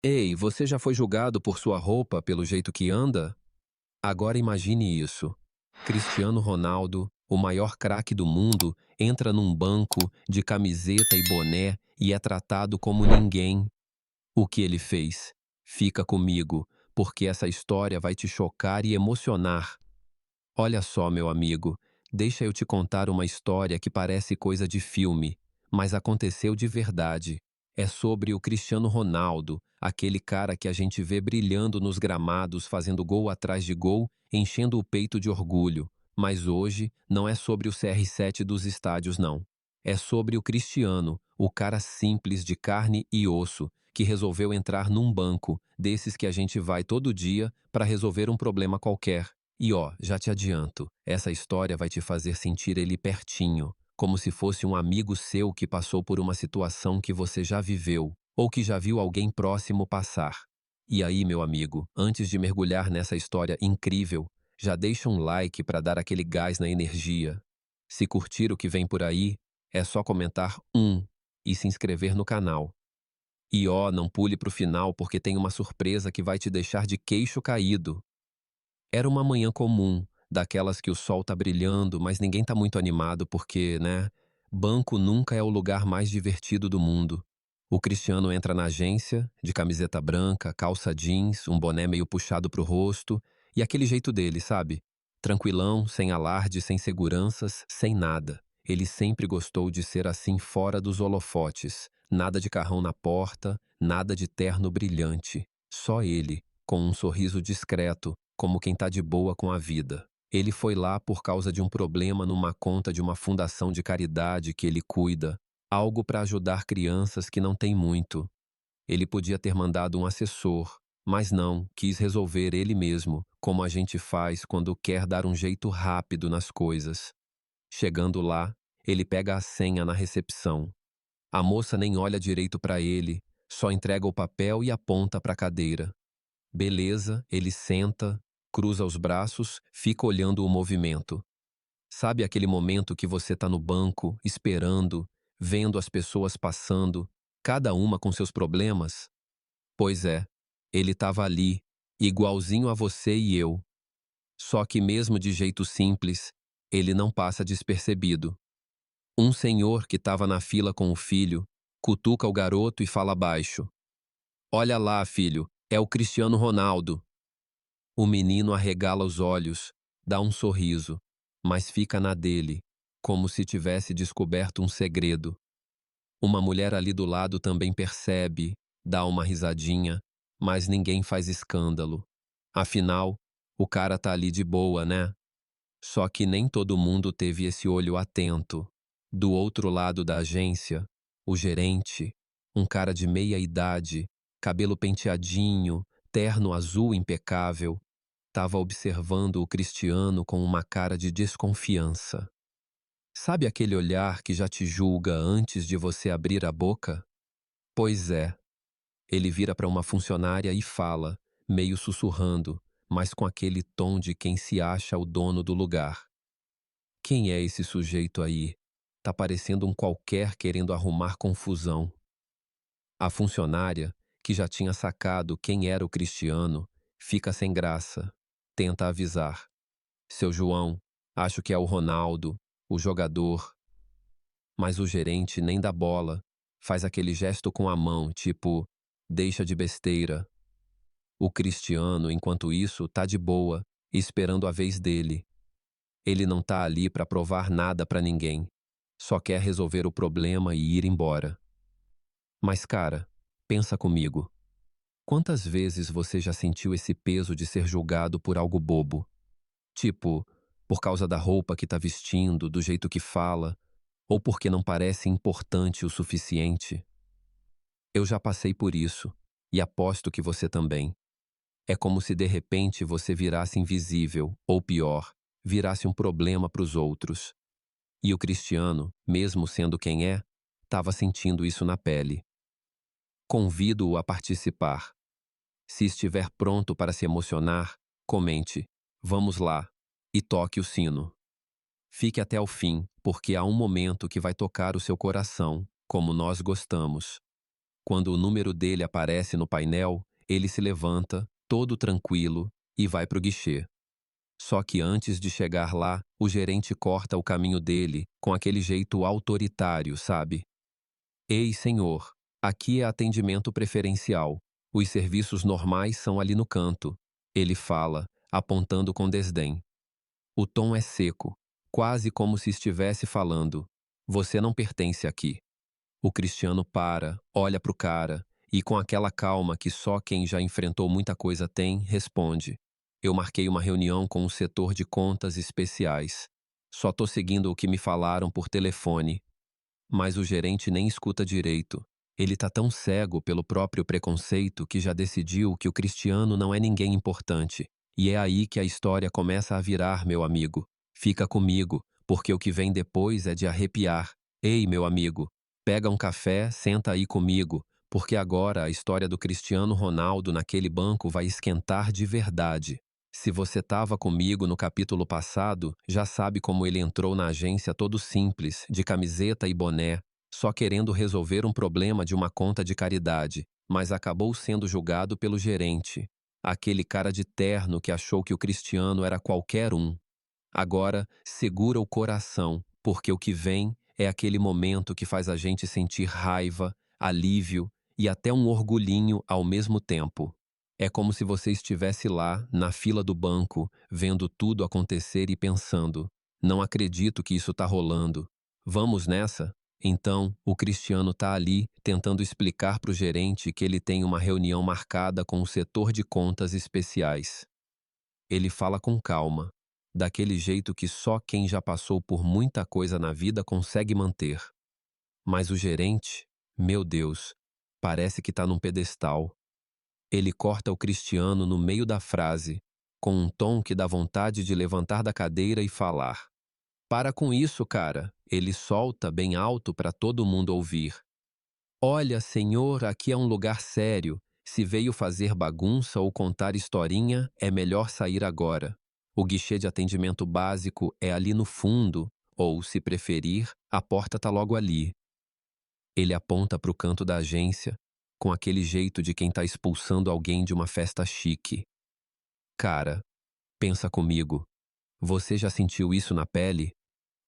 Ei, você já foi julgado por sua roupa pelo jeito que anda? Agora imagine isso. Cristiano Ronaldo, o maior craque do mundo, entra num banco de camiseta e boné e é tratado como ninguém. O que ele fez? Fica comigo, porque essa história vai te chocar e emocionar. Olha só, meu amigo, deixa eu te contar uma história que parece coisa de filme, mas aconteceu de verdade. É sobre o Cristiano Ronaldo, aquele cara que a gente vê brilhando nos gramados, fazendo gol atrás de gol, enchendo o peito de orgulho. Mas hoje não é sobre o CR7 dos estádios, não. É sobre o Cristiano, o cara simples de carne e osso, que resolveu entrar num banco, desses que a gente vai todo dia para resolver um problema qualquer. E ó, já te adianto, essa história vai te fazer sentir ele pertinho, como se fosse um amigo seu que passou por uma situação que você já viveu, ou que já viu alguém próximo passar. E aí, meu amigo, antes de mergulhar nessa história incrível, já deixa um like para dar aquele gás na energia. Se curtir o que vem por aí, é só comentar e se inscrever no canal. E ó, não pule pro final porque tem uma surpresa que vai te deixar de queixo caído. Era uma manhã comum, daquelas que o sol tá brilhando, mas ninguém tá muito animado porque, né, banco nunca é o lugar mais divertido do mundo. O Cristiano entra na agência, de camiseta branca, calça jeans, um boné meio puxado pro rosto, e aquele jeito dele, sabe? Tranquilão, sem alarde, sem seguranças, sem nada. Ele sempre gostou de ser assim fora dos holofotes. Nada de carrão na porta, nada de terno brilhante. Só ele, com um sorriso discreto, como quem tá de boa com a vida. Ele foi lá por causa de um problema numa conta de uma fundação de caridade que ele cuida, algo para ajudar crianças que não têm muito. Ele podia ter mandado um assessor, mas não, quis resolver ele mesmo, como a gente faz quando quer dar um jeito rápido nas coisas. Chegando lá, ele pega a senha na recepção. A moça nem olha direito para ele, só entrega o papel e aponta para a cadeira. Beleza, ele senta, cruza os braços, fica olhando o movimento. Sabe aquele momento que você tá no banco, esperando, vendo as pessoas passando, cada uma com seus problemas? Pois é, ele tava ali, igualzinho a você e eu. Só que mesmo de jeito simples, ele não passa despercebido. Um senhor que estava na fila com o filho, cutuca o garoto e fala baixo: Olha lá, filho, é o Cristiano Ronaldo. O menino arregala os olhos, dá um sorriso, mas fica na dele, como se tivesse descoberto um segredo. Uma mulher ali do lado também percebe, dá uma risadinha, mas ninguém faz escândalo. Afinal, o cara tá ali de boa, né? Só que nem todo mundo teve esse olho atento. Do outro lado da agência, o gerente, um cara de meia idade, cabelo penteadinho, terno azul impecável, estava observando o Cristiano com uma cara de desconfiança. Sabe aquele olhar que já te julga antes de você abrir a boca? Pois é, ele vira para uma funcionária e fala, meio sussurrando, mas com aquele tom de quem se acha o dono do lugar. Quem é esse sujeito aí? Tá parecendo um qualquer querendo arrumar confusão. A funcionária, que já tinha sacado quem era o Cristiano, fica sem graça. Tenta avisar. Seu João, acho que é o Ronaldo, o jogador. Mas o gerente nem dá bola. Faz aquele gesto com a mão, tipo, deixa de besteira. O Cristiano, enquanto isso, tá de boa, esperando a vez dele. Ele não tá ali pra provar nada pra ninguém. Só quer resolver o problema e ir embora. Mas, cara, pensa comigo. Quantas vezes você já sentiu esse peso de ser julgado por algo bobo? Tipo, por causa da roupa que tá vestindo, do jeito que fala, ou porque não parece importante o suficiente? Eu já passei por isso, e aposto que você também. É como se de repente você virasse invisível, ou pior, virasse um problema para os outros. E o Cristiano, mesmo sendo quem é, estava sentindo isso na pele. Convido-o a participar. Se estiver pronto para se emocionar, comente, vamos lá, e toque o sino. Fique até o fim, porque há um momento que vai tocar o seu coração, como nós gostamos. Quando o número dele aparece no painel, ele se levanta, todo tranquilo, e vai para o guichê. Só que antes de chegar lá, o gerente corta o caminho dele com aquele jeito autoritário, sabe? Ei, senhor, aqui é atendimento preferencial. Os serviços normais são ali no canto. Ele fala, apontando com desdém. O tom é seco, quase como se estivesse falando: você não pertence aqui. O Cristiano para, olha para o cara e, com aquela calma que só quem já enfrentou muita coisa tem, responde: eu marquei uma reunião com o setor de contas especiais. Só tô seguindo o que me falaram por telefone. Mas o gerente nem escuta direito. Ele tá tão cego pelo próprio preconceito que já decidiu que o Cristiano não é ninguém importante. E é aí que a história começa a virar, meu amigo. Fica comigo, porque o que vem depois é de arrepiar. Ei, meu amigo, pega um café, senta aí comigo, porque agora a história do Cristiano Ronaldo naquele banco vai esquentar de verdade. Se você estava comigo no capítulo passado, já sabe como ele entrou na agência todo simples, de camiseta e boné, só querendo resolver um problema de uma conta de caridade, mas acabou sendo julgado pelo gerente, aquele cara de terno que achou que o Cristiano era qualquer um. Agora, segura o coração, porque o que vem é aquele momento que faz a gente sentir raiva, alívio e até um orgulhinho ao mesmo tempo. É como se você estivesse lá, na fila do banco, vendo tudo acontecer e pensando: não acredito que isso tá rolando. Vamos nessa? Então, o Cristiano tá ali, tentando explicar pro gerente que ele tem uma reunião marcada com o setor de contas especiais. Ele fala com calma, daquele jeito que só quem já passou por muita coisa na vida consegue manter. Mas o gerente, meu Deus, parece que tá num pedestal. Ele corta o Cristiano no meio da frase, com um tom que dá vontade de levantar da cadeira e falar. Para com isso, cara. Ele solta bem alto para todo mundo ouvir. Olha, senhor, aqui é um lugar sério. Se veio fazer bagunça ou contar historinha, é melhor sair agora. O guichê de atendimento básico é ali no fundo, ou, se preferir, a porta tá logo ali. Ele aponta para o canto da agência, com aquele jeito de quem tá expulsando alguém de uma festa chique. Cara, pensa comigo. Você já sentiu isso na pele?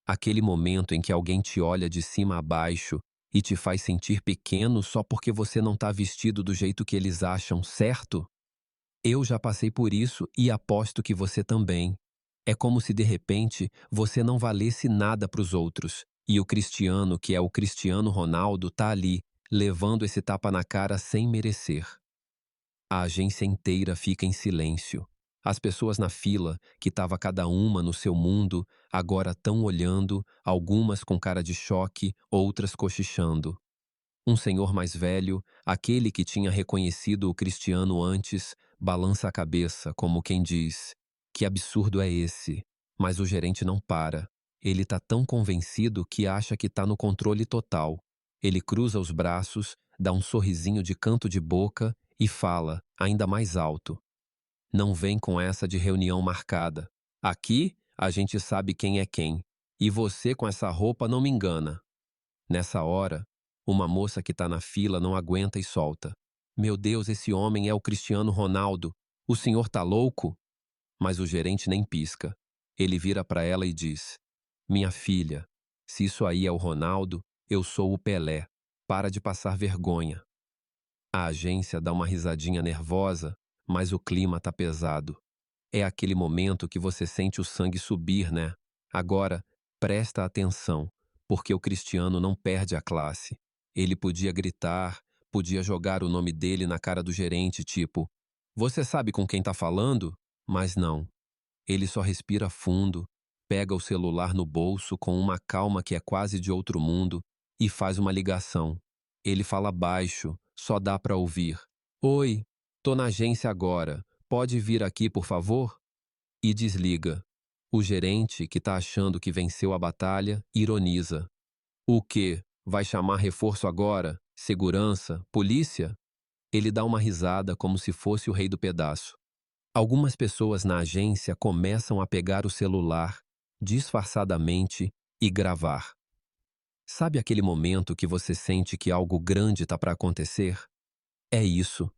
Aquele momento em que alguém te olha de cima a baixo e te faz sentir pequeno só porque você não tá vestido do jeito que eles acham certo? Eu já passei por isso e aposto que você também. É como se de repente você não valesse nada para os outros. E o Cristiano, que é o Cristiano Ronaldo, tá ali, levando esse tapa na cara sem merecer. A agência inteira fica em silêncio. As pessoas na fila, que estava cada uma no seu mundo, agora estão olhando, algumas com cara de choque, outras cochichando. Um senhor mais velho, aquele que tinha reconhecido o Cristiano antes, balança a cabeça, como quem diz: que absurdo é esse? Mas o gerente não para. Ele tá tão convencido que acha que tá no controle total. Ele cruza os braços, dá um sorrisinho de canto de boca e fala, ainda mais alto: não vem com essa de reunião marcada. Aqui a gente sabe quem é quem. E você com essa roupa não me engana. Nessa hora, uma moça que tá na fila não aguenta e solta: meu Deus, esse homem é o Cristiano Ronaldo. O senhor tá louco? Mas o gerente nem pisca. Ele vira para ela e diz: minha filha, se isso aí é o Ronaldo, eu sou o Pelé. Para de passar vergonha. A agência dá uma risadinha nervosa, mas o clima tá pesado. É aquele momento que você sente o sangue subir, né? Agora, presta atenção, porque o Cristiano não perde a classe. Ele podia gritar, podia jogar o nome dele na cara do gerente, tipo: você sabe com quem tá falando? Mas não. Ele só respira fundo, pega o celular no bolso com uma calma que é quase de outro mundo e faz uma ligação. Ele fala baixo, só dá pra ouvir: oi, tô na agência agora. Pode vir aqui, por favor? E desliga. O gerente, que tá achando que venceu a batalha, ironiza: o quê? Vai chamar reforço agora? Segurança? Polícia? Ele dá uma risada como se fosse o rei do pedaço. Algumas pessoas na agência começam a pegar o celular, disfarçadamente, e gravar. Sabe aquele momento que você sente que algo grande está para acontecer? É isso.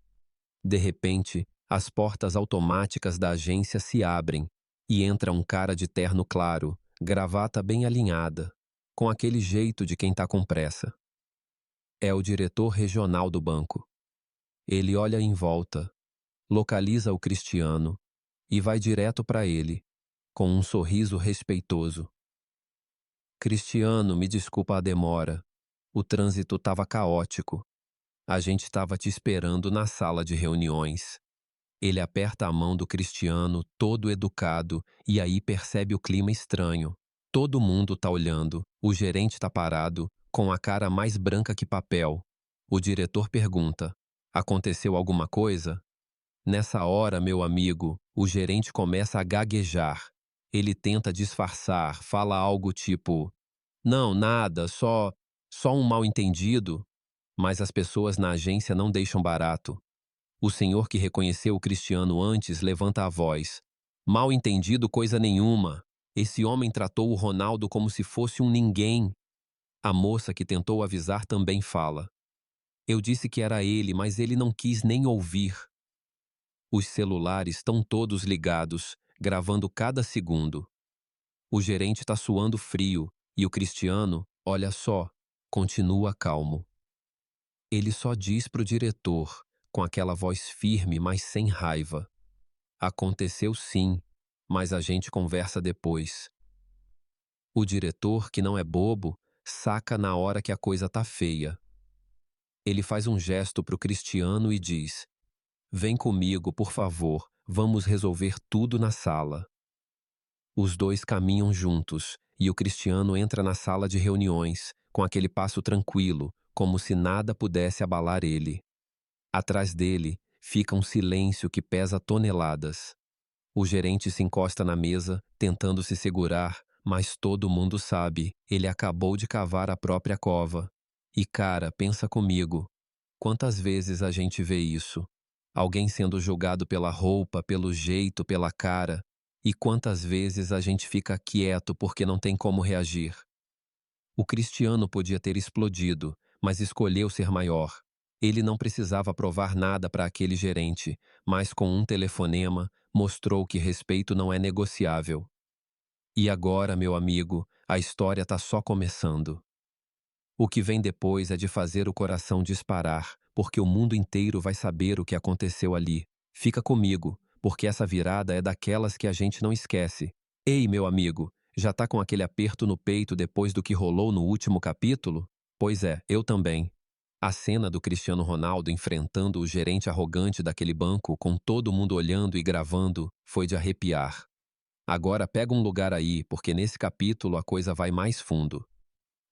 De repente, as portas automáticas da agência se abrem e entra um cara de terno claro, gravata bem alinhada, com aquele jeito de quem está com pressa. É o diretor regional do banco. Ele olha em volta, localiza o Cristiano e vai direto para ele, com um sorriso respeitoso. Cristiano, me desculpa a demora. O trânsito estava caótico. A gente estava te esperando na sala de reuniões. Ele aperta a mão do Cristiano, todo educado, e aí percebe o clima estranho. Todo mundo tá olhando, o gerente tá parado, com a cara mais branca que papel. O diretor pergunta: aconteceu alguma coisa? Nessa hora, meu amigo, o gerente começa a gaguejar. Ele tenta disfarçar, fala algo tipo: não, nada, só um mal-entendido. Mas as pessoas na agência não deixam barato. O senhor que reconheceu o Cristiano antes levanta a voz. Mal entendido coisa nenhuma. Esse homem tratou o Ronaldo como se fosse um ninguém. A moça que tentou avisar também fala. Eu disse que era ele, mas ele não quis nem ouvir. Os celulares estão todos ligados, gravando cada segundo. O gerente está suando frio e o Cristiano, olha só, continua calmo. Ele só diz pro diretor, com aquela voz firme, mas sem raiva. Aconteceu sim, mas a gente conversa depois. O diretor, que não é bobo, saca na hora que a coisa tá feia. Ele faz um gesto pro Cristiano e diz: vem comigo, por favor, vamos resolver tudo na sala. Os dois caminham juntos e o Cristiano entra na sala de reuniões, com aquele passo tranquilo, como se nada pudesse abalar ele. Atrás dele fica um silêncio que pesa toneladas. O gerente se encosta na mesa, tentando se segurar, mas todo mundo sabe, ele acabou de cavar a própria cova. E cara, pensa comigo, quantas vezes a gente vê isso? Alguém sendo julgado pela roupa, pelo jeito, pela cara, e quantas vezes a gente fica quieto porque não tem como reagir? O Cristiano podia ter explodido, mas escolheu ser maior. Ele não precisava provar nada para aquele gerente, mas com um telefonema mostrou que respeito não é negociável. E agora, meu amigo, a história está só começando. O que vem depois é de fazer o coração disparar, porque o mundo inteiro vai saber o que aconteceu ali. Fica comigo, porque essa virada é daquelas que a gente não esquece. Ei, meu amigo, já tá com aquele aperto no peito depois do que rolou no último capítulo? Pois é, eu também. A cena do Cristiano Ronaldo enfrentando o gerente arrogante daquele banco, com todo mundo olhando e gravando, foi de arrepiar. Agora pega um lugar aí, porque nesse capítulo a coisa vai mais fundo.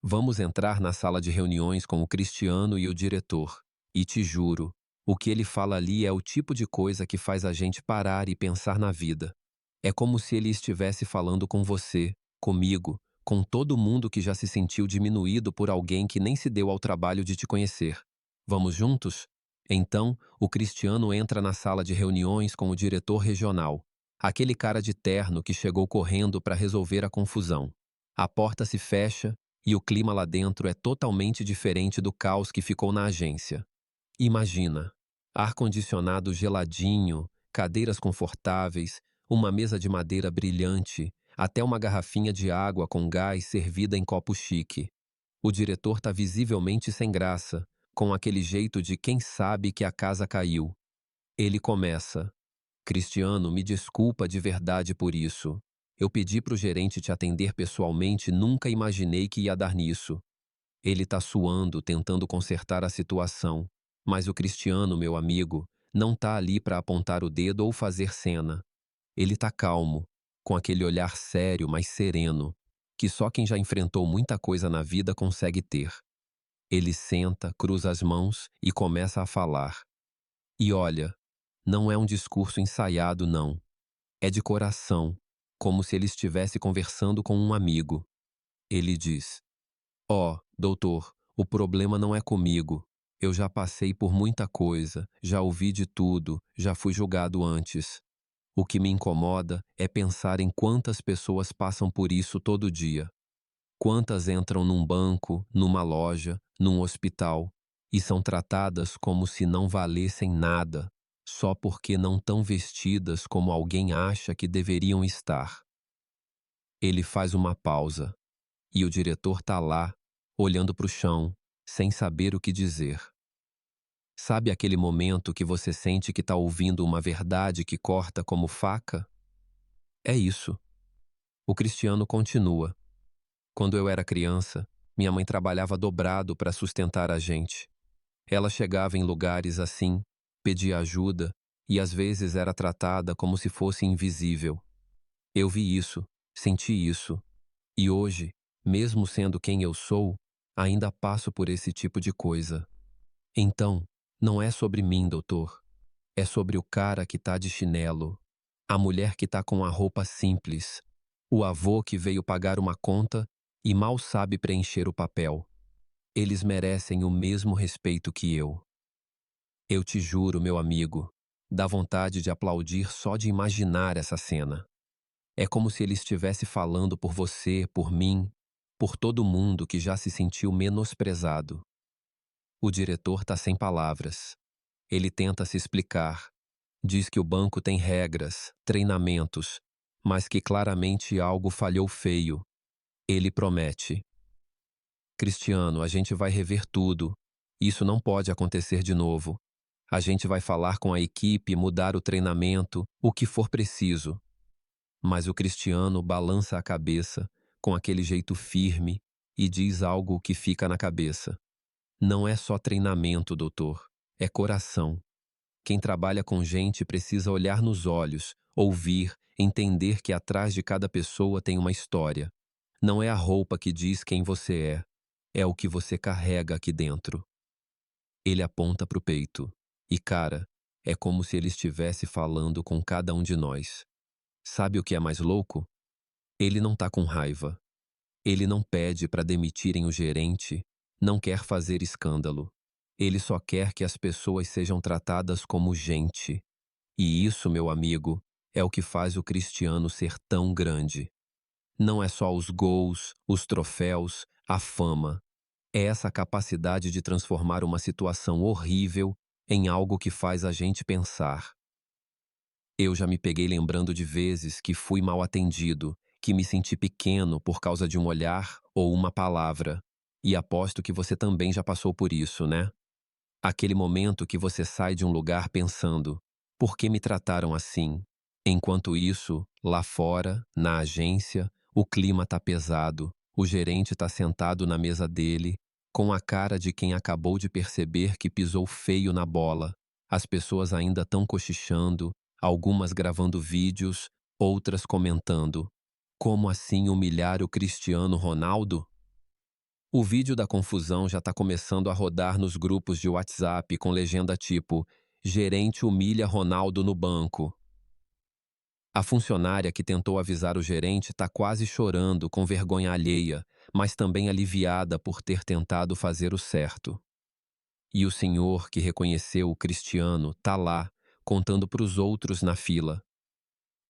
Vamos entrar na sala de reuniões com o Cristiano e o diretor. E te juro, o que ele fala ali é o tipo de coisa que faz a gente parar e pensar na vida. É como se ele estivesse falando com você, comigo, com todo mundo que já se sentiu diminuído por alguém que nem se deu ao trabalho de te conhecer. Vamos juntos? Então, o Cristiano entra na sala de reuniões com o diretor regional, aquele cara de terno que chegou correndo para resolver a confusão. A porta se fecha e o clima lá dentro é totalmente diferente do caos que ficou na agência. Imagina, ar-condicionado geladinho, cadeiras confortáveis, uma mesa de madeira brilhante, até uma garrafinha de água com gás servida em copo chique. O diretor está visivelmente sem graça, com aquele jeito de quem sabe que a casa caiu. Ele começa: Cristiano, me desculpa de verdade por isso. Eu pedi para o gerente te atender pessoalmente e nunca imaginei que ia dar nisso. Ele tá suando, tentando consertar a situação. Mas o Cristiano, meu amigo, não tá ali para apontar o dedo ou fazer cena. Ele tá calmo, com aquele olhar sério, mas sereno, que só quem já enfrentou muita coisa na vida consegue ter. Ele senta, cruza as mãos e começa a falar. E olha, não é um discurso ensaiado, não. É de coração, como se ele estivesse conversando com um amigo. Ele diz: ó, doutor, o problema não é comigo. Eu já passei por muita coisa, já ouvi de tudo, já fui julgado antes. O que me incomoda é pensar em quantas pessoas passam por isso todo dia. Quantas entram num banco, numa loja, num hospital e são tratadas como se não valessem nada, só porque não estão vestidas como alguém acha que deveriam estar. Ele faz uma pausa e o diretor tá lá, olhando para o chão, sem saber o que dizer. Sabe aquele momento que você sente que tá ouvindo uma verdade que corta como faca? É isso. O Cristiano continua. Quando eu era criança, minha mãe trabalhava dobrado para sustentar a gente. Ela chegava em lugares assim, pedia ajuda e às vezes era tratada como se fosse invisível. Eu vi isso, senti isso, e hoje, mesmo sendo quem eu sou, ainda passo por esse tipo de coisa. Então, não é sobre mim, doutor. É sobre o cara que tá de chinelo, a mulher que tá com a roupa simples, o avô que veio pagar uma conta e mal sabe preencher o papel. Eles merecem o mesmo respeito que eu. Eu te juro, meu amigo, dá vontade de aplaudir só de imaginar essa cena. É como se ele estivesse falando por você, por mim, por todo mundo que já se sentiu menosprezado. O diretor tá sem palavras. Ele tenta se explicar. Diz que o banco tem regras, treinamentos, mas que claramente algo falhou feio. Ele promete: Cristiano, a gente vai rever tudo. Isso não pode acontecer de novo. A gente vai falar com a equipe, mudar o treinamento, o que for preciso. Mas o Cristiano balança a cabeça com aquele jeito firme e diz algo que fica na cabeça. Não é só treinamento, doutor. É coração. Quem trabalha com gente precisa olhar nos olhos, ouvir, entender que atrás de cada pessoa tem uma história. Não é a roupa que diz quem você é o que você carrega aqui dentro. Ele aponta para o peito. E, cara, é como se ele estivesse falando com cada um de nós. Sabe o que é mais louco? Ele não tá com raiva. Ele não pede para demitirem o gerente, não quer fazer escândalo. Ele só quer que as pessoas sejam tratadas como gente. E isso, meu amigo, é o que faz o Cristiano ser tão grande. Não é só os gols, os troféus, a fama. É essa capacidade de transformar uma situação horrível em algo que faz a gente pensar. Eu já me peguei lembrando de vezes que fui mal atendido, que me senti pequeno por causa de um olhar ou uma palavra. E aposto que você também já passou por isso, né? Aquele momento que você sai de um lugar pensando: por que me trataram assim? Enquanto isso, lá fora, na agência, o clima tá pesado, o gerente tá sentado na mesa dele, com a cara de quem acabou de perceber que pisou feio na bola. As pessoas ainda estão cochichando, algumas gravando vídeos, outras comentando. Como assim humilhar o Cristiano Ronaldo? O vídeo da confusão já está começando a rodar nos grupos de WhatsApp com legenda tipo: Gerente humilha Ronaldo no banco. A funcionária que tentou avisar o gerente está quase chorando com vergonha alheia, mas também aliviada por ter tentado fazer o certo. E o senhor que reconheceu o Cristiano está lá, contando para os outros na fila.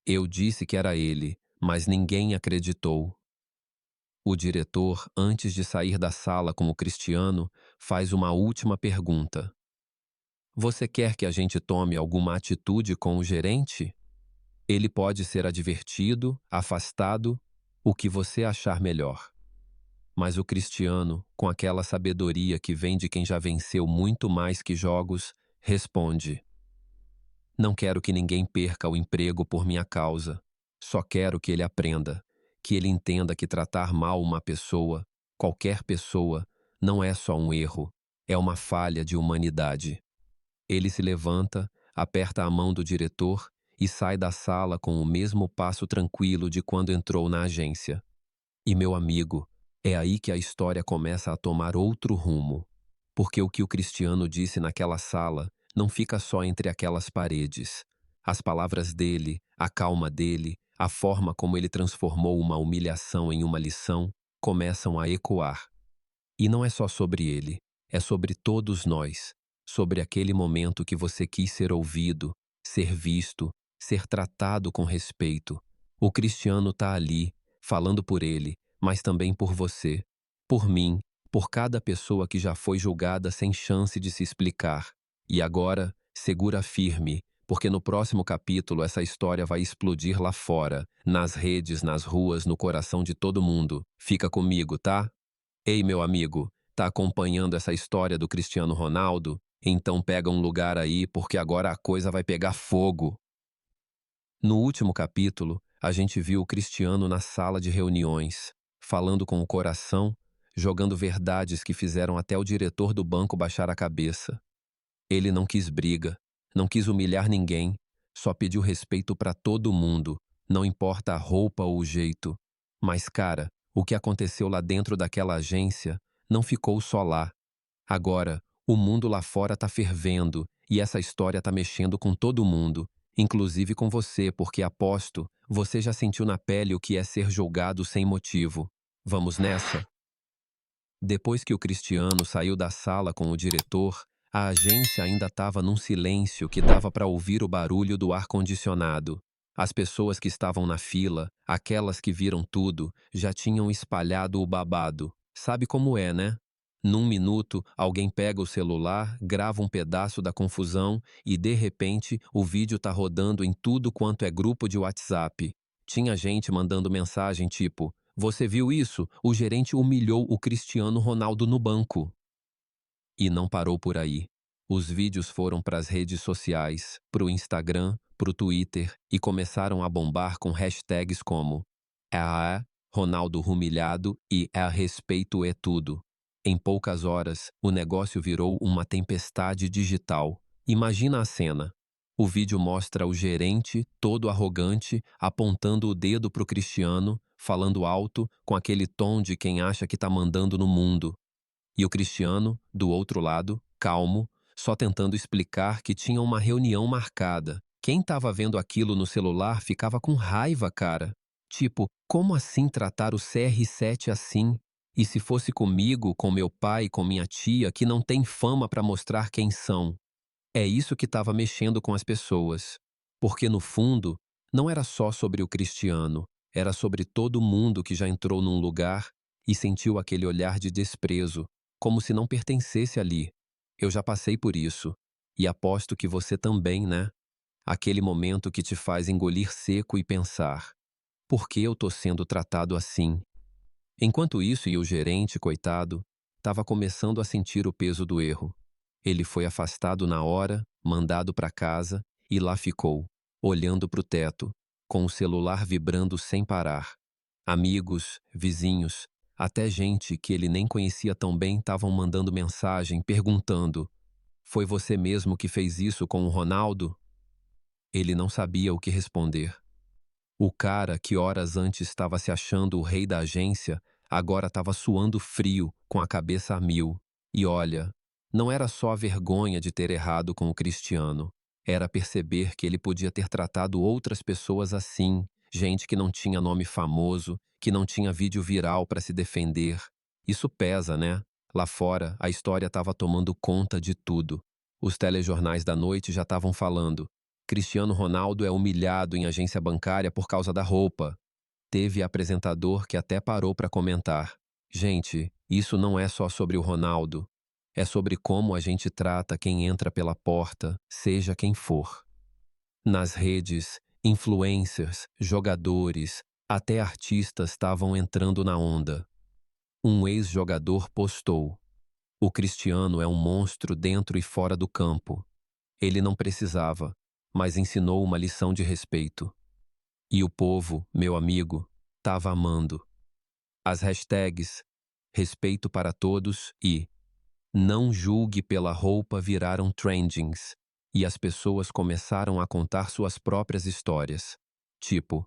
Eu disse que era ele, mas ninguém acreditou. O diretor, antes de sair da sala com o Cristiano, faz uma última pergunta. Você quer que a gente tome alguma atitude com o gerente? Ele pode ser advertido, afastado, o que você achar melhor. Mas o Cristiano, com aquela sabedoria que vem de quem já venceu muito mais que jogos, responde: Não quero que ninguém perca o emprego por minha causa. Só quero que ele aprenda, que ele entenda que tratar mal uma pessoa, qualquer pessoa, não é só um erro, é uma falha de humanidade. Ele se levanta, aperta a mão do diretor e sai da sala com o mesmo passo tranquilo de quando entrou na agência. E, meu amigo, é aí que a história começa a tomar outro rumo. Porque o que o Cristiano disse naquela sala não fica só entre aquelas paredes. As palavras dele, a calma dele, a forma como ele transformou uma humilhação em uma lição, começam a ecoar. E não é só sobre ele, é sobre todos nós, sobre aquele momento que você quis ser ouvido, ser visto, ser tratado com respeito. O Cristiano está ali, falando por ele, mas também por você, por mim, por cada pessoa que já foi julgada sem chance de se explicar. E agora, segura firme, porque no próximo capítulo essa história vai explodir lá fora, nas redes, nas ruas, no coração de todo mundo. Fica comigo, tá? Ei, meu amigo, tá acompanhando essa história do Cristiano Ronaldo? Então pega um lugar aí, porque agora a coisa vai pegar fogo. No último capítulo, a gente viu o Cristiano na sala de reuniões, falando com o coração, jogando verdades que fizeram até o diretor do banco baixar a cabeça. Ele não quis briga, não quis humilhar ninguém, só pediu respeito para todo mundo, não importa a roupa ou o jeito. Mas, cara, o que aconteceu lá dentro daquela agência não ficou só lá. Agora, o mundo lá fora tá fervendo e essa história tá mexendo com todo mundo, inclusive com você, porque aposto, você já sentiu na pele o que é ser julgado sem motivo. Vamos nessa? Depois que o Cristiano saiu da sala com o diretor, a agência ainda estava num silêncio que dava para ouvir o barulho do ar-condicionado. As pessoas que estavam na fila, aquelas que viram tudo, já tinham espalhado o babado. Sabe como é, né? Num minuto, alguém pega o celular, grava um pedaço da confusão e, de repente, o vídeo tá rodando em tudo quanto é grupo de WhatsApp. Tinha gente mandando mensagem tipo: "Você viu isso? O gerente humilhou o Cristiano Ronaldo no banco." E não parou por aí. Os vídeos foram para as redes sociais, para o Instagram, para o Twitter e começaram a bombar com hashtags como Ronaldo humilhado e a respeito é tudo. Em poucas horas, o negócio virou uma tempestade digital. Imagina a cena. O vídeo mostra o gerente, todo arrogante, apontando o dedo para o Cristiano, falando alto, com aquele tom de quem acha que está mandando no mundo. E o Cristiano, do outro lado, calmo, só tentando explicar que tinha uma reunião marcada. Quem estava vendo aquilo no celular ficava com raiva, cara. Tipo, como assim tratar o CR7 assim? E se fosse comigo, com meu pai, com minha tia, que não tem fama para mostrar quem são? É isso que estava mexendo com as pessoas. Porque, no fundo, não era só sobre o Cristiano, era sobre todo mundo que já entrou num lugar e sentiu aquele olhar de desprezo, como se não pertencesse ali. Eu já passei por isso, e aposto que você também, né? Aquele momento que te faz engolir seco e pensar: por que eu tô sendo tratado assim? Enquanto isso, e o gerente, coitado, estava começando a sentir o peso do erro. Ele foi afastado na hora, mandado para casa, e lá ficou, olhando para o teto, com o celular vibrando sem parar. Amigos, vizinhos, até gente que ele nem conhecia tão bem estavam mandando mensagem, perguntando: "Foi você mesmo que fez isso com o Ronaldo?" Ele não sabia o que responder. O cara que horas antes estava se achando o rei da agência, agora estava suando frio, com a cabeça a mil. E olha, não era só a vergonha de ter errado com o Cristiano. Era perceber que ele podia ter tratado outras pessoas assim, gente que não tinha nome famoso, que não tinha vídeo viral para se defender. Isso pesa, né? Lá fora, a história estava tomando conta de tudo. Os telejornais da noite já estavam falando: Cristiano Ronaldo é humilhado em agência bancária por causa da roupa. Teve apresentador que até parou para comentar: gente, isso não é só sobre o Ronaldo. É sobre como a gente trata quem entra pela porta, seja quem for. Nas redes, influencers, jogadores, até artistas estavam entrando na onda. Um ex-jogador postou: o Cristiano é um monstro dentro e fora do campo. Ele não precisava, mas ensinou uma lição de respeito. E o povo, meu amigo, estava amando. As hashtags respeito para todos e não julgue pela roupa viraram trendings. E as pessoas começaram a contar suas próprias histórias. Tipo,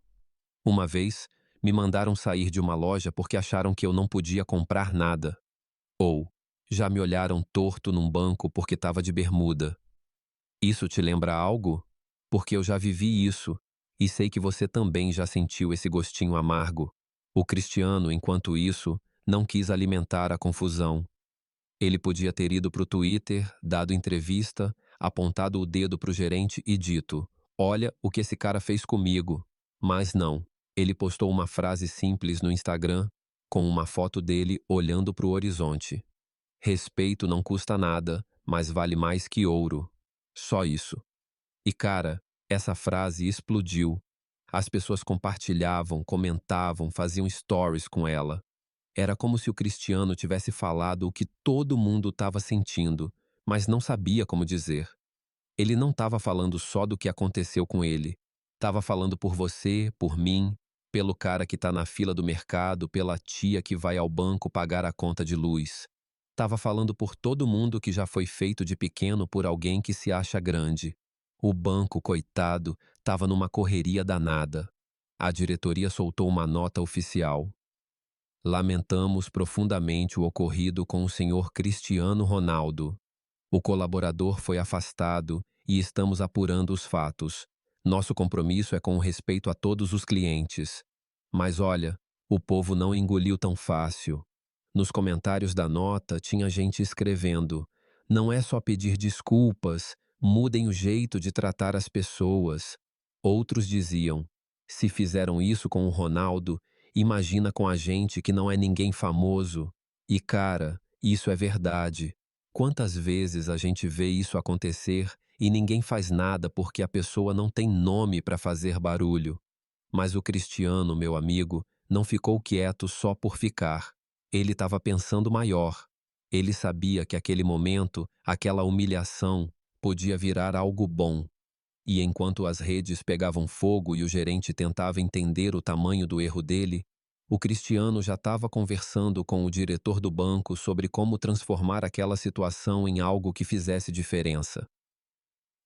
uma vez me mandaram sair de uma loja porque acharam que eu não podia comprar nada. Ou já me olharam torto num banco porque estava de bermuda. Isso te lembra algo? Porque eu já vivi isso e sei que você também já sentiu esse gostinho amargo. O Cristiano, enquanto isso, não quis alimentar a confusão. Ele podia ter ido para o Twitter, dado entrevista, apontado o dedo para o gerente e dito: "Olha o que esse cara fez comigo." Mas não. Ele postou uma frase simples no Instagram: com uma foto dele olhando para o horizonte. Respeito não custa nada, mas vale mais que ouro. Só isso. E cara, essa frase explodiu. As pessoas compartilhavam, comentavam, faziam stories com ela. Era como se o Cristiano tivesse falado o que todo mundo estava sentindo, mas não sabia como dizer. Ele não estava falando só do que aconteceu com ele. Estava falando por você, por mim, pelo cara que está na fila do mercado, pela tia que vai ao banco pagar a conta de luz. Estava falando por todo mundo que já foi feito de pequeno por alguém que se acha grande. O banco, coitado, estava numa correria danada. A diretoria soltou uma nota oficial. Lamentamos profundamente o ocorrido com o senhor Cristiano Ronaldo. O colaborador foi afastado e estamos apurando os fatos. Nosso compromisso é com o respeito a todos os clientes. Mas olha, o povo não engoliu tão fácil. Nos comentários da nota tinha gente escrevendo: não é só pedir desculpas, mudem o jeito de tratar as pessoas. Outros diziam: se fizeram isso com o Ronaldo, imagina com a gente que não é ninguém famoso. E cara, isso é verdade. Quantas vezes a gente vê isso acontecer e ninguém faz nada porque a pessoa não tem nome para fazer barulho? Mas o Cristiano, meu amigo, não ficou quieto só por ficar. Ele estava pensando maior. Ele sabia que aquele momento, aquela humilhação, podia virar algo bom. E enquanto as redes pegavam fogo e o gerente tentava entender o tamanho do erro dele, o Cristiano já estava conversando com o diretor do banco sobre como transformar aquela situação em algo que fizesse diferença.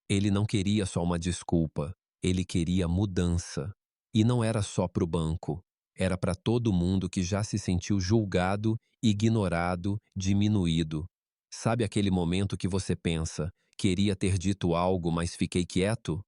Ele não queria só uma desculpa, ele queria mudança. E não era só para o banco, era para todo mundo que já se sentiu julgado, ignorado, diminuído. Sabe aquele momento que você pensa, queria ter dito algo, mas fiquei quieto?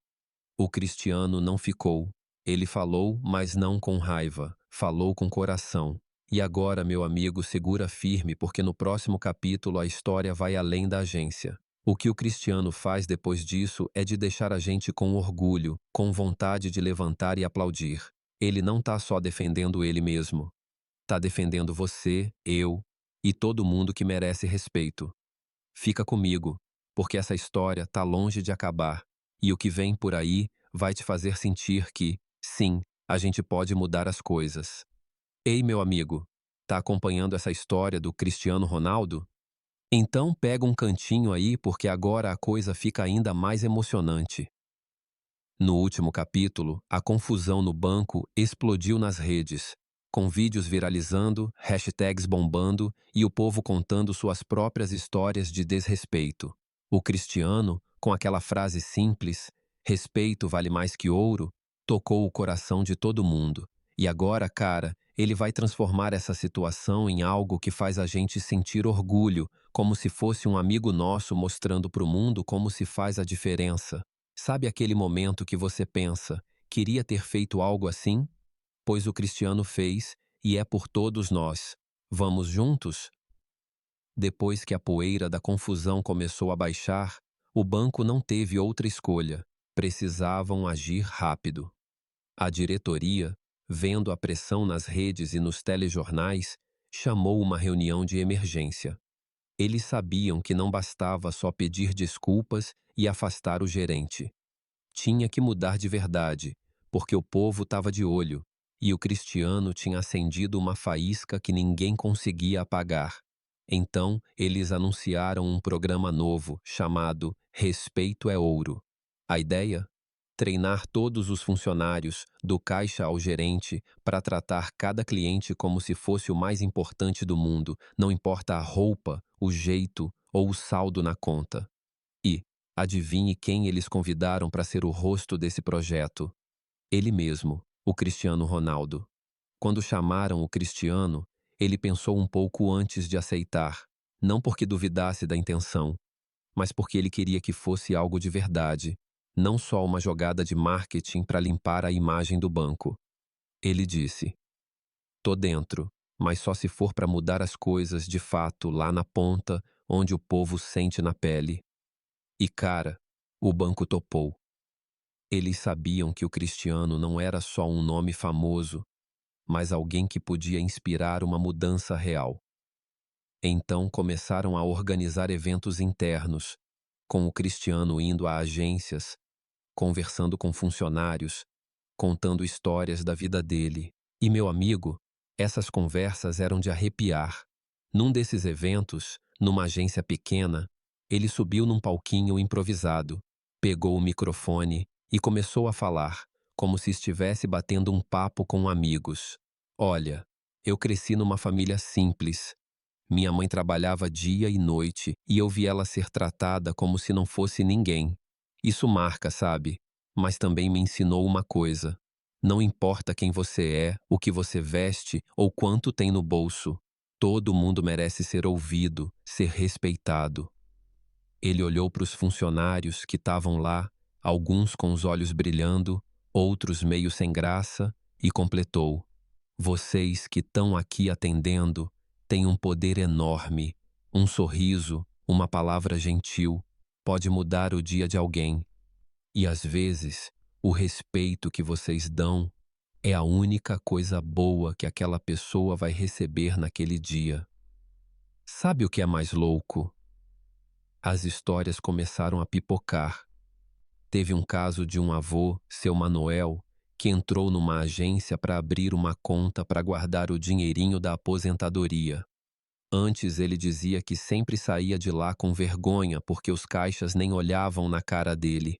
O Cristiano não ficou. Ele falou, mas não com raiva. Falou com coração. E agora, meu amigo, segura firme, porque no próximo capítulo a história vai além da agência. O que o Cristiano faz depois disso é de deixar a gente com orgulho, com vontade de levantar e aplaudir. Ele não está só defendendo ele mesmo. Está defendendo você, eu e todo mundo que merece respeito. Fica comigo, porque essa história está longe de acabar, e o que vem por aí vai te fazer sentir que, sim, a gente pode mudar as coisas. Ei, meu amigo, tá acompanhando essa história do Cristiano Ronaldo? Então pega um cantinho aí, porque agora a coisa fica ainda mais emocionante. No último capítulo, a confusão no banco explodiu nas redes, com vídeos viralizando, hashtags bombando e o povo contando suas próprias histórias de desrespeito. O Cristiano, com aquela frase simples, respeito vale mais que ouro, tocou o coração de todo mundo. E agora, cara, ele vai transformar essa situação em algo que faz a gente sentir orgulho, como se fosse um amigo nosso mostrando para o mundo como se faz a diferença. Sabe aquele momento que você pensa, queria ter feito algo assim? Pois o Cristiano fez, e é por todos nós. Vamos juntos? Depois que a poeira da confusão começou a baixar, o banco não teve outra escolha. Precisavam agir rápido. A diretoria, vendo a pressão nas redes e nos telejornais, chamou uma reunião de emergência. Eles sabiam que não bastava só pedir desculpas e afastar o gerente. Tinha que mudar de verdade, porque o povo estava de olho, e o Cristiano tinha acendido uma faísca que ninguém conseguia apagar. Então, eles anunciaram um programa novo, chamado Respeito é Ouro. A ideia? Treinar todos os funcionários, do caixa ao gerente, para tratar cada cliente como se fosse o mais importante do mundo, não importa a roupa, o jeito ou o saldo na conta. E, adivinhe quem eles convidaram para ser o rosto desse projeto? Ele mesmo, o Cristiano Ronaldo. Quando chamaram o Cristiano, ele pensou um pouco antes de aceitar, não porque duvidasse da intenção, mas porque ele queria que fosse algo de verdade, não só uma jogada de marketing para limpar a imagem do banco. Ele disse: tô dentro, mas só se for para mudar as coisas de fato lá na ponta, onde o povo sente na pele. E cara, o banco topou. Eles sabiam que o Cristiano não era só um nome famoso, mas alguém que podia inspirar uma mudança real. Então começaram a organizar eventos internos, com o Cristiano indo a agências, conversando com funcionários, contando histórias da vida dele. E meu amigo, essas conversas eram de arrepiar. Num desses eventos, numa agência pequena, ele subiu num palquinho improvisado, pegou o microfone e começou a falar, como se estivesse batendo um papo com amigos. Olha, eu cresci numa família simples. Minha mãe trabalhava dia e noite e eu vi ela ser tratada como se não fosse ninguém. Isso marca, sabe? Mas também me ensinou uma coisa. Não importa quem você é, o que você veste ou quanto tem no bolso. Todo mundo merece ser ouvido, ser respeitado. Ele olhou para os funcionários que estavam lá, alguns com os olhos brilhando, outros meio sem graça, e completou: vocês que estão aqui atendendo têm um poder enorme. Um sorriso, uma palavra gentil, pode mudar o dia de alguém. E às vezes, o respeito que vocês dão é a única coisa boa que aquela pessoa vai receber naquele dia. Sabe o que é mais louco? As histórias começaram a pipocar. Teve um caso de um avô, seu Manuel, que entrou numa agência para abrir uma conta para guardar o dinheirinho da aposentadoria. Antes ele dizia que sempre saía de lá com vergonha porque os caixas nem olhavam na cara dele.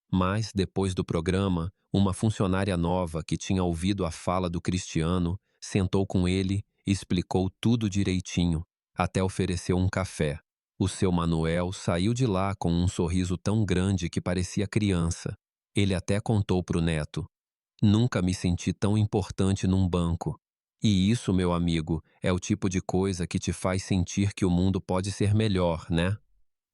Mas, depois do programa, uma funcionária nova que tinha ouvido a fala do Cristiano sentou com ele e explicou tudo direitinho, até ofereceu um café. O seu Manuel saiu de lá com um sorriso tão grande que parecia criança. Ele até contou para o neto: nunca me senti tão importante num banco. E isso, meu amigo, é o tipo de coisa que te faz sentir que o mundo pode ser melhor, né?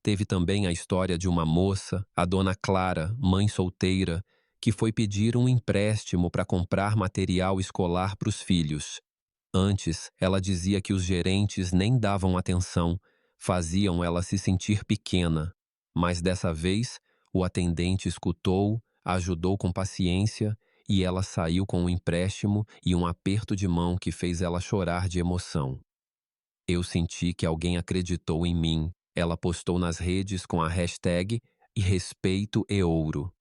Teve também a história de uma moça, a dona Clara, mãe solteira, que foi pedir um empréstimo para comprar material escolar para os filhos. Antes, ela dizia que os gerentes nem davam atenção, faziam ela se sentir pequena. Mas dessa vez, o atendente escutou, ajudou com paciência e ela saiu com um empréstimo e um aperto de mão que fez ela chorar de emoção. Eu senti que alguém acreditou em mim. Ela postou nas redes com a hashtag e respeito e ouro.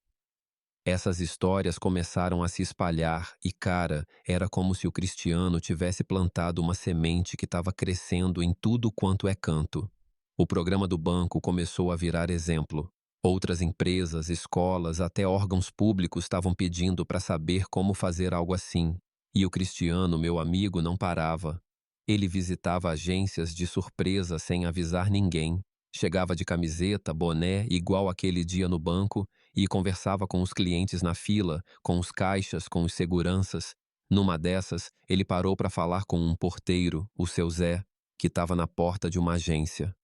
Essas histórias começaram a se espalhar e, cara, era como se o Cristiano tivesse plantado uma semente que estava crescendo em tudo quanto é canto. O programa do banco começou a virar exemplo. Outras empresas, escolas, até órgãos públicos estavam pedindo para saber como fazer algo assim. E o Cristiano, meu amigo, não parava. Ele visitava agências de surpresa sem avisar ninguém. Chegava de camiseta, boné, igual aquele dia no banco, e conversava com os clientes na fila, com os caixas, com os seguranças. Numa dessas, ele parou para falar com um porteiro, o seu Zé, que estava na porta de uma agência.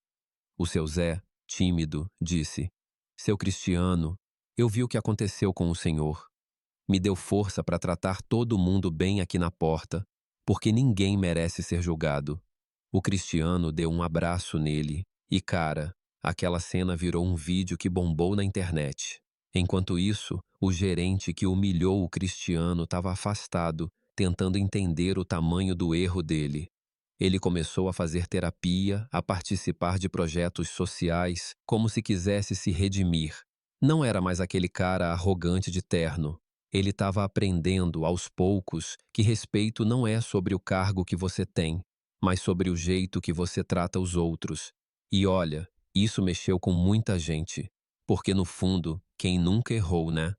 O seu Zé, tímido, disse: seu Cristiano, eu vi o que aconteceu com o senhor. Me deu força para tratar todo mundo bem aqui na porta, porque ninguém merece ser julgado. O Cristiano deu um abraço nele e, cara, aquela cena virou um vídeo que bombou na internet. Enquanto isso, o gerente que humilhou o Cristiano estava afastado, tentando entender o tamanho do erro dele. Ele começou a fazer terapia, a participar de projetos sociais, como se quisesse se redimir. Não era mais aquele cara arrogante de terno. Ele estava aprendendo, aos poucos, que respeito não é sobre o cargo que você tem, mas sobre o jeito que você trata os outros. E olha, isso mexeu com muita gente, porque no fundo, quem nunca errou, né?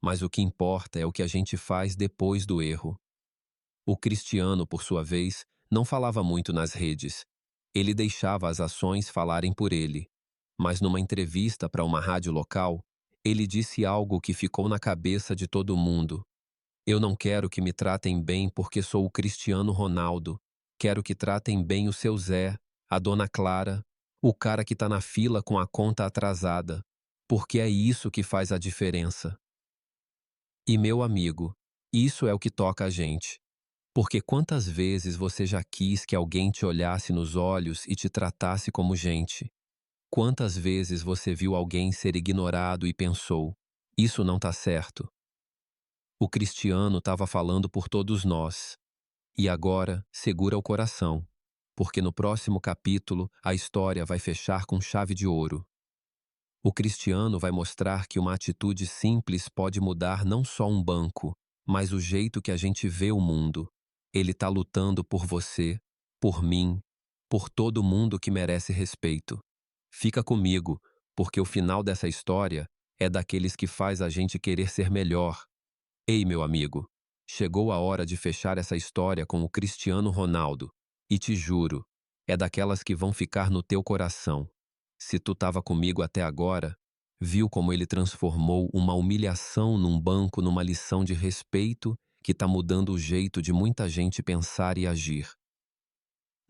Mas o que importa é o que a gente faz depois do erro. O Cristiano, por sua vez, não falava muito nas redes. Ele deixava as ações falarem por ele. Mas numa entrevista para uma rádio local, ele disse algo que ficou na cabeça de todo mundo. Eu não quero que me tratem bem porque sou o Cristiano Ronaldo. Quero que tratem bem o seu Zé, a dona Clara, o cara que está na fila com a conta atrasada. Porque é isso que faz a diferença. E meu amigo, isso é o que toca a gente. Porque quantas vezes você já quis que alguém te olhasse nos olhos e te tratasse como gente? Quantas vezes você viu alguém ser ignorado e pensou: isso não está certo? O Cristiano estava falando por todos nós. E agora, segura o coração, porque no próximo capítulo a história vai fechar com chave de ouro. O Cristiano vai mostrar que uma atitude simples pode mudar não só um banco, mas o jeito que a gente vê o mundo. Ele está lutando por você, por mim, por todo mundo que merece respeito. Fica comigo, porque o final dessa história é daqueles que faz a gente querer ser melhor. Ei, meu amigo, chegou a hora de fechar essa história com o Cristiano Ronaldo. E te juro, é daquelas que vão ficar no teu coração. Se tu estava comigo até agora, viu como ele transformou uma humilhação num banco numa lição de respeito que está mudando o jeito de muita gente pensar e agir.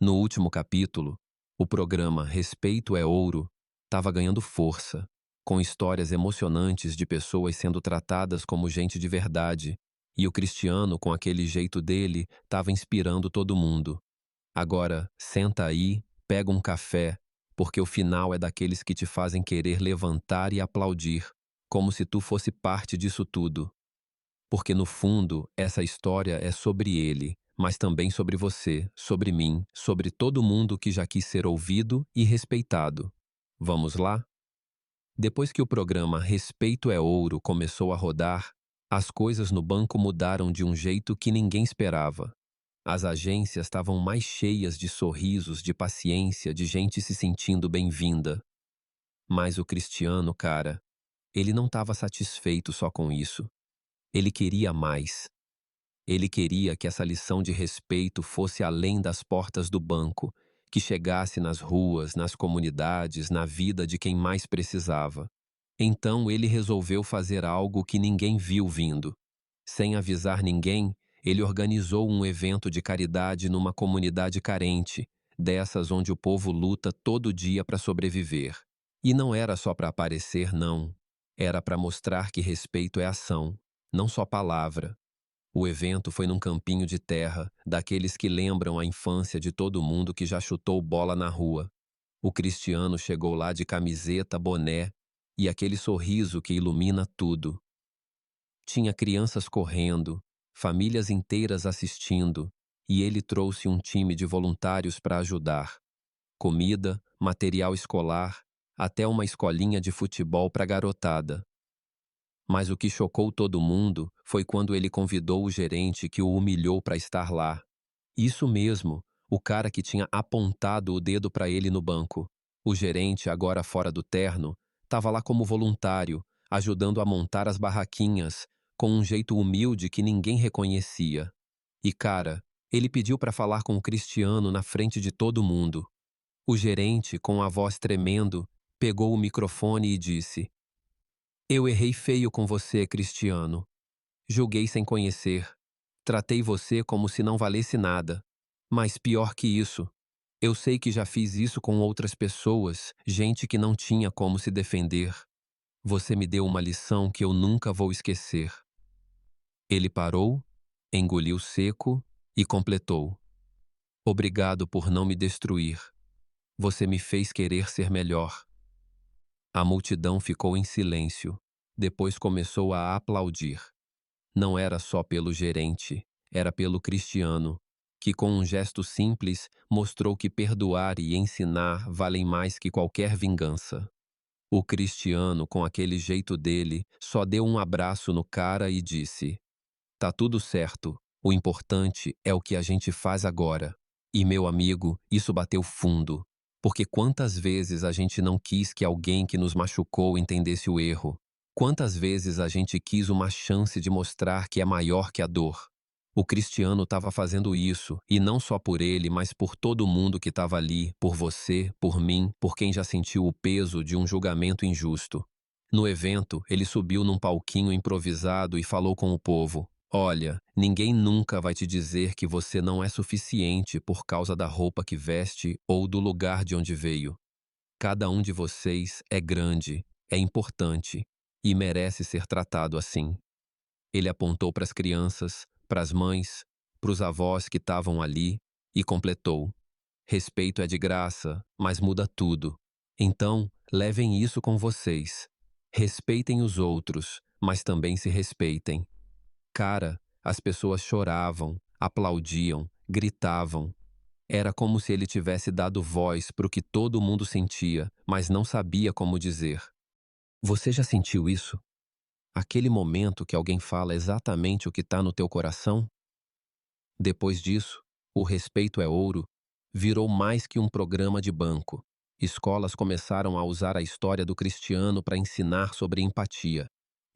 No último capítulo, o programa Respeito é Ouro estava ganhando força, com histórias emocionantes de pessoas sendo tratadas como gente de verdade, e o Cristiano, com aquele jeito dele, estava inspirando todo mundo. Agora, senta aí, pega um café, porque o final é daqueles que te fazem querer levantar e aplaudir, como se tu fosse parte disso tudo. Porque no fundo, essa história é sobre ele, mas também sobre você, sobre mim, sobre todo mundo que já quis ser ouvido e respeitado. Vamos lá? Depois que o programa Respeito é Ouro começou a rodar, as coisas no banco mudaram de um jeito que ninguém esperava. As agências estavam mais cheias de sorrisos, de paciência, de gente se sentindo bem-vinda. Mas o Cristiano, cara, ele não estava satisfeito só com isso. Ele queria mais. Ele queria que essa lição de respeito fosse além das portas do banco, que chegasse nas ruas, nas comunidades, na vida de quem mais precisava. Então ele resolveu fazer algo que ninguém viu vindo. Sem avisar ninguém, ele organizou um evento de caridade numa comunidade carente, dessas onde o povo luta todo dia para sobreviver. E não era só para aparecer, não. Era para mostrar que respeito é ação, não só palavra. O evento foi num campinho de terra, daqueles que lembram a infância de todo mundo que já chutou bola na rua. O Cristiano chegou lá de camiseta, boné e aquele sorriso que ilumina tudo. Tinha crianças correndo, famílias inteiras assistindo, e ele trouxe um time de voluntários para ajudar. Comida, material escolar, até uma escolinha de futebol para garotada. Mas o que chocou todo mundo foi quando ele convidou o gerente que o humilhou para estar lá. Isso mesmo, o cara que tinha apontado o dedo para ele no banco. O gerente, agora fora do terno, estava lá como voluntário, ajudando a montar as barraquinhas, com um jeito humilde que ninguém reconhecia. E cara, ele pediu para falar com o Cristiano na frente de todo mundo. O gerente, com a voz tremendo, pegou o microfone e disse: Eu errei feio com você, Cristiano. Julguei sem conhecer. Tratei você como se não valesse nada. Mas pior que isso, eu sei que já fiz isso com outras pessoas, gente que não tinha como se defender. Você me deu uma lição que eu nunca vou esquecer. Ele parou, engoliu seco e completou: Obrigado por não me destruir. Você me fez querer ser melhor. A multidão ficou em silêncio. Depois começou a aplaudir. Não era só pelo gerente, era pelo Cristiano, que com um gesto simples mostrou que perdoar e ensinar valem mais que qualquer vingança. O Cristiano, com aquele jeito dele, só deu um abraço no cara e disse: Tá tudo certo, o importante é o que a gente faz agora. E meu amigo, isso bateu fundo, porque quantas vezes a gente não quis que alguém que nos machucou entendesse o erro? Quantas vezes a gente quis uma chance de mostrar que é maior que a dor? O Cristiano estava fazendo isso, e não só por ele, mas por todo mundo que estava ali, por você, por mim, por quem já sentiu o peso de um julgamento injusto. No evento, ele subiu num palquinho improvisado e falou com o povo: Olha, ninguém nunca vai te dizer que você não é suficiente por causa da roupa que veste ou do lugar de onde veio. Cada um de vocês é grande, é importante e merece ser tratado assim. Ele apontou para as crianças, para as mães, para os avós que estavam ali e completou: Respeito é de graça, mas muda tudo. Então, levem isso com vocês. Respeitem os outros, mas também se respeitem. Cara, as pessoas choravam, aplaudiam, gritavam. Era como se ele tivesse dado voz para o que todo mundo sentia, mas não sabia como dizer. Você já sentiu isso? Aquele momento que alguém fala exatamente o que está no teu coração? Depois disso, o Respeito é Ouro virou mais que um programa de banco. Escolas começaram a usar a história do Cristiano para ensinar sobre empatia.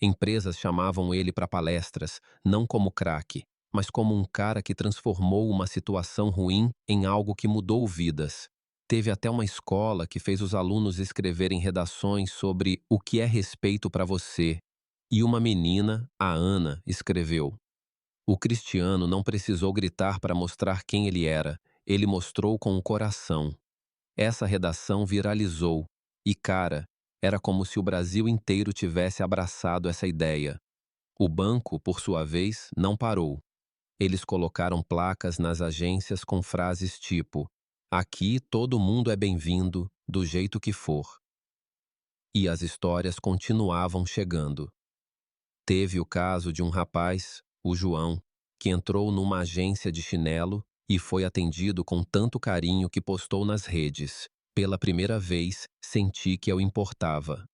Empresas chamavam ele para palestras, não como craque, mas como um cara que transformou uma situação ruim em algo que mudou vidas. Teve até uma escola que fez os alunos escreverem redações sobre o que é respeito para você. E uma menina, a Ana, escreveu: o Cristiano não precisou gritar para mostrar quem ele era, ele mostrou com o coração. Essa redação viralizou, e cara, era como se o Brasil inteiro tivesse abraçado essa ideia. O banco, por sua vez, não parou. Eles colocaram placas nas agências com frases tipo: aqui todo mundo é bem-vindo, do jeito que for. E as histórias continuavam chegando. Teve o caso de um rapaz, o João, que entrou numa agência de chinelo e foi atendido com tanto carinho que postou nas redes: pela primeira vez, senti que eu importava.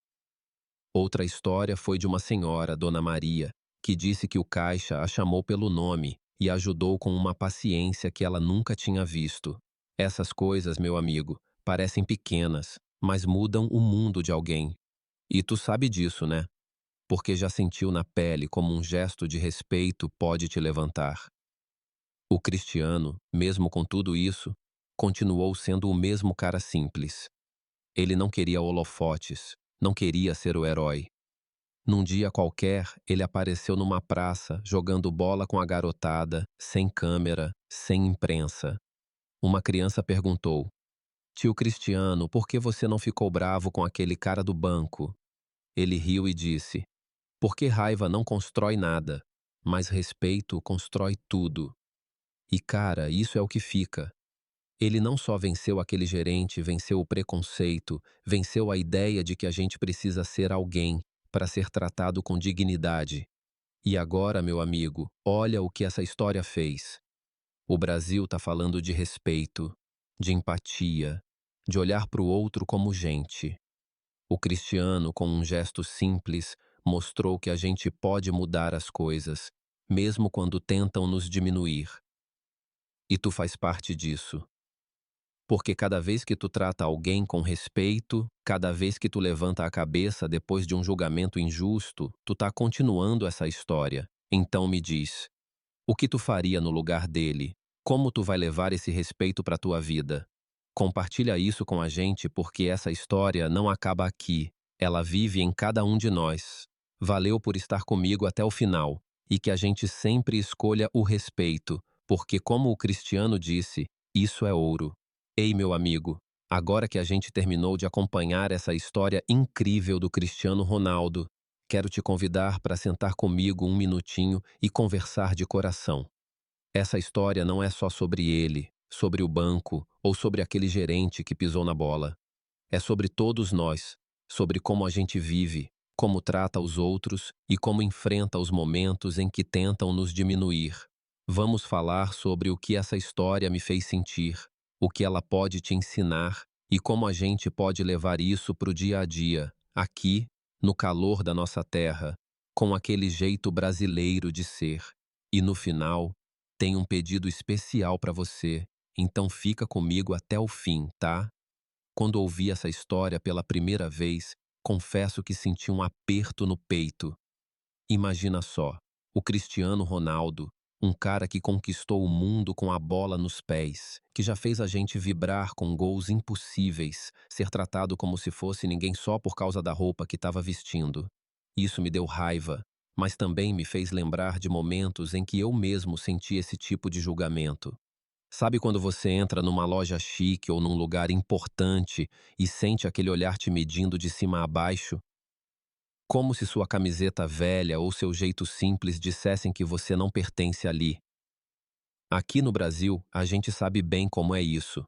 Outra história foi de uma senhora, Dona Maria, que disse que o caixa a chamou pelo nome e ajudou com uma paciência que ela nunca tinha visto. Essas coisas, meu amigo, parecem pequenas, mas mudam o mundo de alguém. E tu sabe disso, né? Porque já sentiu na pele como um gesto de respeito pode te levantar. O Cristiano, mesmo com tudo isso, continuou sendo o mesmo cara simples. Ele não queria holofotes, não queria ser o herói. Num dia qualquer, ele apareceu numa praça, jogando bola com a garotada, sem câmera, sem imprensa. Uma criança perguntou: Tio Cristiano, por que você não ficou bravo com aquele cara do banco? Ele riu e disse: porque raiva não constrói nada, mas respeito constrói tudo. E cara, isso é o que fica. Ele não só venceu aquele gerente, venceu o preconceito, venceu a ideia de que a gente precisa ser alguém para ser tratado com dignidade. E agora, meu amigo, olha o que essa história fez. O Brasil está falando de respeito, de empatia, de olhar para o outro como gente. O Cristiano, com um gesto simples, mostrou que a gente pode mudar as coisas, mesmo quando tentam nos diminuir. E tu faz parte disso. Porque cada vez que tu trata alguém com respeito, cada vez que tu levanta a cabeça depois de um julgamento injusto, tu tá continuando essa história. Então me diz, o que tu faria no lugar dele? Como tu vai levar esse respeito para tua vida? Compartilha isso com a gente porque essa história não acaba aqui. Ela vive em cada um de nós. Valeu por estar comigo até o final e que a gente sempre escolha o respeito, porque como o Cristiano disse, isso é ouro. Ei, meu amigo, agora que a gente terminou de acompanhar essa história incrível do Cristiano Ronaldo, quero te convidar para sentar comigo um minutinho e conversar de coração. Essa história não é só sobre ele, sobre o banco ou sobre aquele gerente que pisou na bola. É sobre todos nós, sobre como a gente vive, como trata os outros e como enfrenta os momentos em que tentam nos diminuir. Vamos falar sobre o que essa história me fez sentir, o que ela pode te ensinar e como a gente pode levar isso para o dia a dia, aqui, no calor da nossa terra, com aquele jeito brasileiro de ser. E no final, tem um pedido especial para você, então fica comigo até o fim, tá? Quando ouvi essa história pela primeira vez, confesso que senti um aperto no peito. Imagina só, o Cristiano Ronaldo, um cara que conquistou o mundo com a bola nos pés, que já fez a gente vibrar com gols impossíveis, ser tratado como se fosse ninguém só por causa da roupa que estava vestindo. Isso me deu raiva, mas também me fez lembrar de momentos em que eu mesmo senti esse tipo de julgamento. Sabe quando você entra numa loja chique ou num lugar importante e sente aquele olhar te medindo de cima a baixo? Como se sua camiseta velha ou seu jeito simples dissessem que você não pertence ali. Aqui no Brasil, a gente sabe bem como é isso.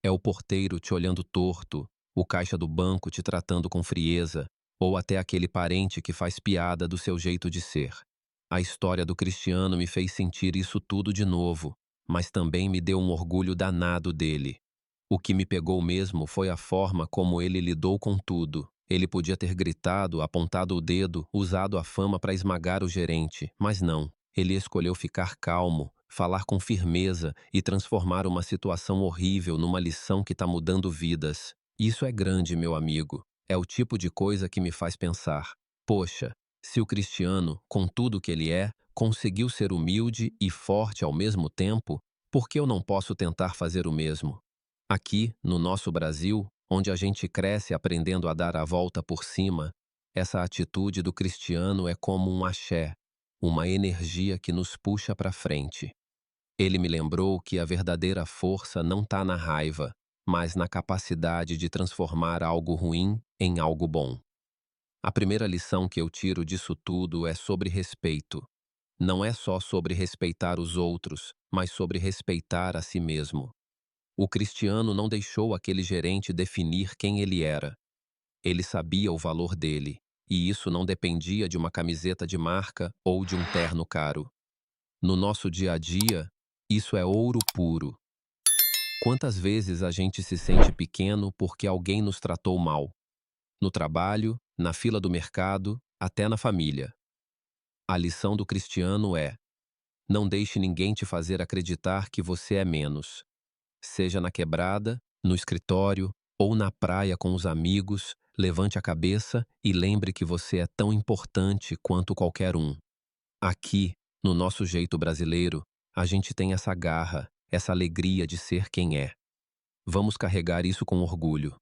É o porteiro te olhando torto, o caixa do banco te tratando com frieza, ou até aquele parente que faz piada do seu jeito de ser. A história do Cristiano me fez sentir isso tudo de novo. mas também me deu um orgulho danado dele. O que me pegou mesmo foi a forma como ele lidou com tudo. Ele podia ter gritado, apontado o dedo, usado a fama para esmagar o gerente, mas não. Ele escolheu ficar calmo, falar com firmeza e transformar uma situação horrível numa lição que está mudando vidas. Isso é grande, meu amigo. É o tipo de coisa que me faz pensar: poxa, se o Cristiano, com tudo que ele é, conseguiu ser humilde e forte ao mesmo tempo, por que eu não posso tentar fazer o mesmo? Aqui, no nosso Brasil, onde a gente cresce aprendendo a dar a volta por cima, essa atitude do Cristiano é como um axé, uma energia que nos puxa para frente. Ele me lembrou que a verdadeira força não está na raiva, mas na capacidade de transformar algo ruim em algo bom. A primeira lição que eu tiro disso tudo é sobre respeito. Não é só sobre respeitar os outros, mas sobre respeitar a si mesmo. O Cristiano não deixou aquele gerente definir quem ele era. Ele sabia o valor dele, e isso não dependia de uma camiseta de marca ou de um terno caro. No nosso dia a dia, isso é ouro puro. Quantas vezes a gente se sente pequeno porque alguém nos tratou mal? No trabalho, na fila do mercado, até na família. A lição do Cristiano é: não deixe ninguém te fazer acreditar que você é menos. Seja na quebrada, no escritório ou na praia com os amigos, levante a cabeça e lembre que você é tão importante quanto qualquer um. Aqui, no nosso jeito brasileiro, a gente tem essa garra, essa alegria de ser quem é. Vamos carregar isso com orgulho.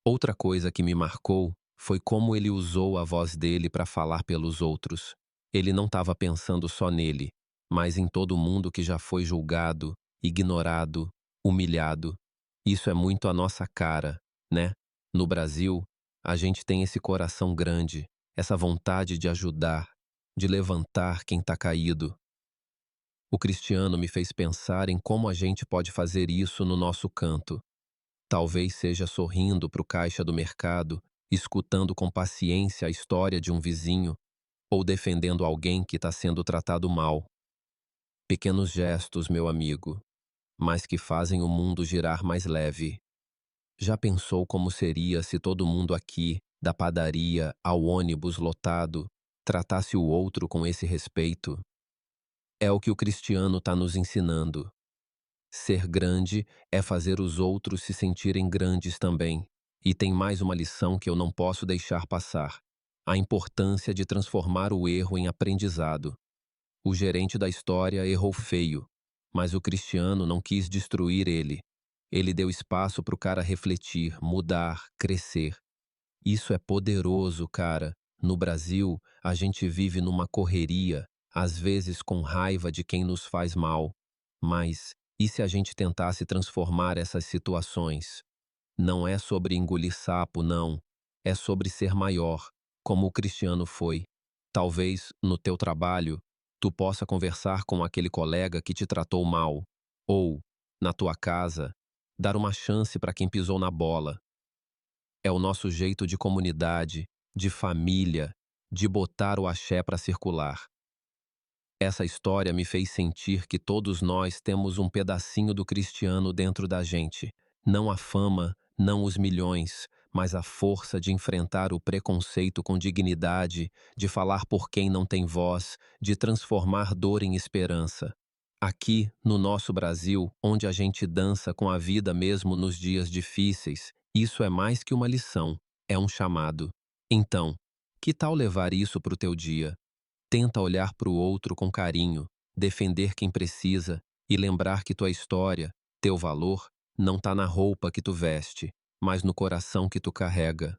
Outra coisa que me marcou foi como ele usou a voz dele para falar pelos outros. Ele não estava pensando só nele, mas em todo mundo que já foi julgado, ignorado, humilhado. Isso é muito a nossa cara, né? No Brasil, a gente tem esse coração grande, essa vontade de ajudar, de levantar quem está caído. O Cristiano me fez pensar em como a gente pode fazer isso no nosso canto. Talvez seja sorrindo para o caixa do mercado, escutando com paciência a história de um vizinho, ou defendendo alguém que está sendo tratado mal. Pequenos gestos, meu amigo, mas que fazem o mundo girar mais leve. Já pensou como seria se todo mundo aqui, da padaria ao ônibus lotado, tratasse o outro com esse respeito? É o que o Cristiano está nos ensinando. Ser grande é fazer os outros se sentirem grandes também. E tem mais uma lição que eu não posso deixar passar: a importância de transformar o erro em aprendizado. O gerente da história errou feio, mas o Cristiano não quis destruir ele. Ele deu espaço para o cara refletir, mudar, crescer. Isso é poderoso, cara. No Brasil, a gente vive numa correria, às vezes com raiva de quem nos faz mal. Mas e se a gente tentasse transformar essas situações? Não é sobre engolir sapo, não. É sobre ser maior, como o Cristiano foi. Talvez, no teu trabalho, tu possa conversar com aquele colega que te tratou mal. Ou, na tua casa, dar uma chance para quem pisou na bola. É o nosso jeito de comunidade, de família, de botar o axé para circular. Essa história me fez sentir que todos nós temos um pedacinho do Cristiano dentro da gente. Não a fama, não os milhões, mas a força de enfrentar o preconceito com dignidade, de falar por quem não tem voz, de transformar dor em esperança. Aqui, no nosso Brasil, onde a gente dança com a vida mesmo nos dias difíceis, isso é mais que uma lição, é um chamado. Então, que tal levar isso para o teu dia? Tenta olhar para o outro com carinho, defender quem precisa e lembrar que tua história, teu valor, não está na roupa que tu veste, mas no coração que tu carrega.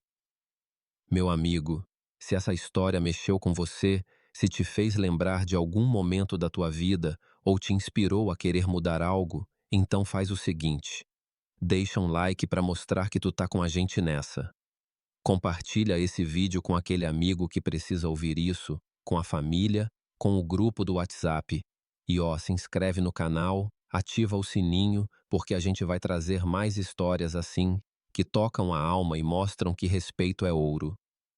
Meu amigo, se essa história mexeu com você, se te fez lembrar de algum momento da tua vida ou te inspirou a querer mudar algo, então faz o seguinte: deixa um like para mostrar que tu tá com a gente nessa. Compartilha esse vídeo com aquele amigo que precisa ouvir isso, com a família, com o grupo do WhatsApp. E ó, se inscreve no canal, ativa o sininho, porque a gente vai trazer mais histórias assim, que tocam a alma e mostram que respeito é ouro.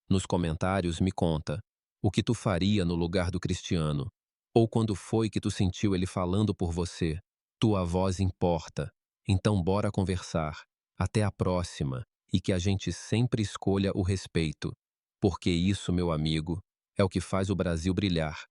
Nos comentários me conta, o que tu faria no lugar do Cristiano? Ou quando foi que tu sentiu ele falando por você? Tua voz importa. Então bora conversar. Até a próxima. E que a gente sempre escolha o respeito. Porque isso, meu amigo, é o que faz o Brasil brilhar.